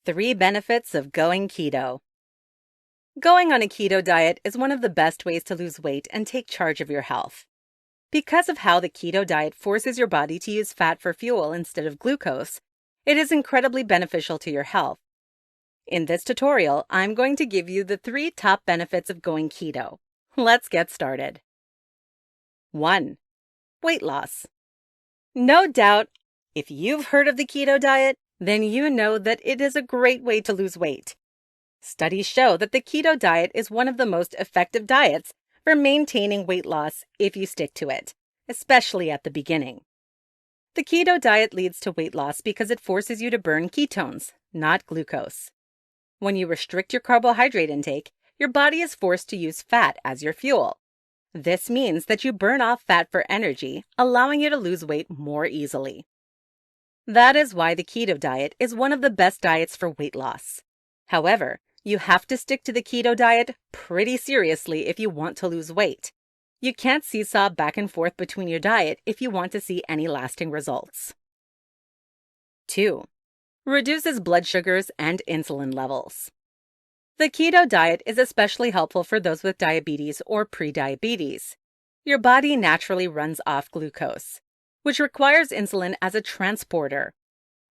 3 benefits of going keto. Going on a keto diet is one of the best ways to lose weight and take charge of your health. Because of how the keto diet forces your body to use fat for fuel instead of glucose, it is incredibly beneficial to your health. In this tutorial, I'm going to give you the 3 top benefits of going keto. Let's get started. 1. Weight loss. No doubt, if you've heard of the keto diet, then you know that it is a great way to lose weight. Studies show that the keto diet is one of the most effective diets for maintaining weight loss if you stick to it, especially at the beginning. The keto diet leads to weight loss because it forces you to burn ketones, not glucose. When you restrict your carbohydrate intake, your body is forced to use fat as your fuel. This means that you burn off fat for energy, allowing you to lose weight more easily. That is why the keto diet is one of the best diets for weight loss. However, you have to stick to the keto diet pretty seriously if you want to lose weight. You can't seesaw back and forth between your diet if you want to see any lasting results. 2. Reduces blood sugars and insulin levels. The keto diet is especially helpful for those with diabetes or prediabetes. Your body naturally runs off glucose, which requires insulin as a transporter.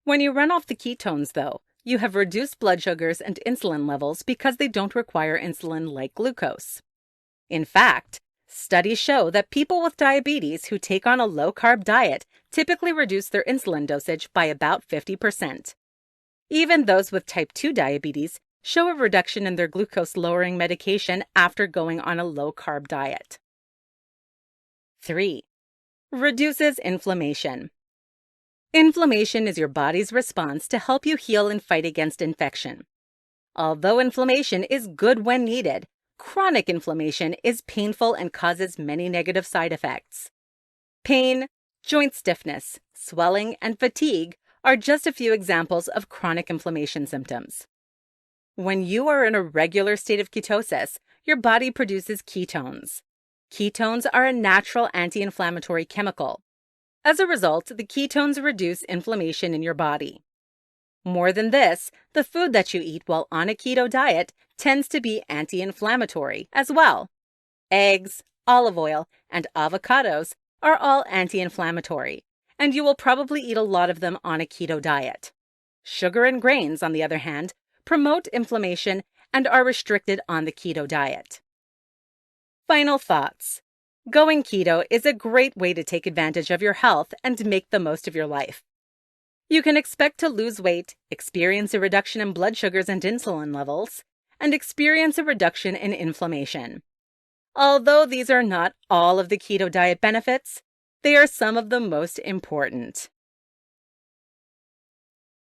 When you run off the ketones, though, you have reduced blood sugars and insulin levels because they don't require insulin like glucose. In fact, studies show that people with diabetes who take on a low-carb diet typically reduce their insulin dosage by about 50%. Even those with type 2 diabetes show a reduction in their glucose-lowering medication after going on a low-carb diet. 3. Reduces inflammation. Inflammation is your body's response to help you heal and fight against infection. Although inflammation is good when needed, chronic inflammation is painful and causes many negative side effects. Pain, joint stiffness, swelling, and fatigue are just a few examples of chronic inflammation symptoms. When you are in a regular state of ketosis, your body produces ketones. Ketones are a natural anti-inflammatory chemical. As a result, the ketones reduce inflammation in your body. More than this, the food that you eat while on a keto diet tends to be anti-inflammatory as well. Eggs, olive oil, and avocados are all anti-inflammatory, and you will probably eat a lot of them on a keto diet. Sugar and grains, on the other hand, promote inflammation and are restricted on the keto diet. Final thoughts. Going keto is a great way to take advantage of your health and make the most of your life. You can expect to lose weight, experience a reduction in blood sugars and insulin levels, and experience a reduction in inflammation. Although these are not all of the keto diet benefits, they are some of the most important.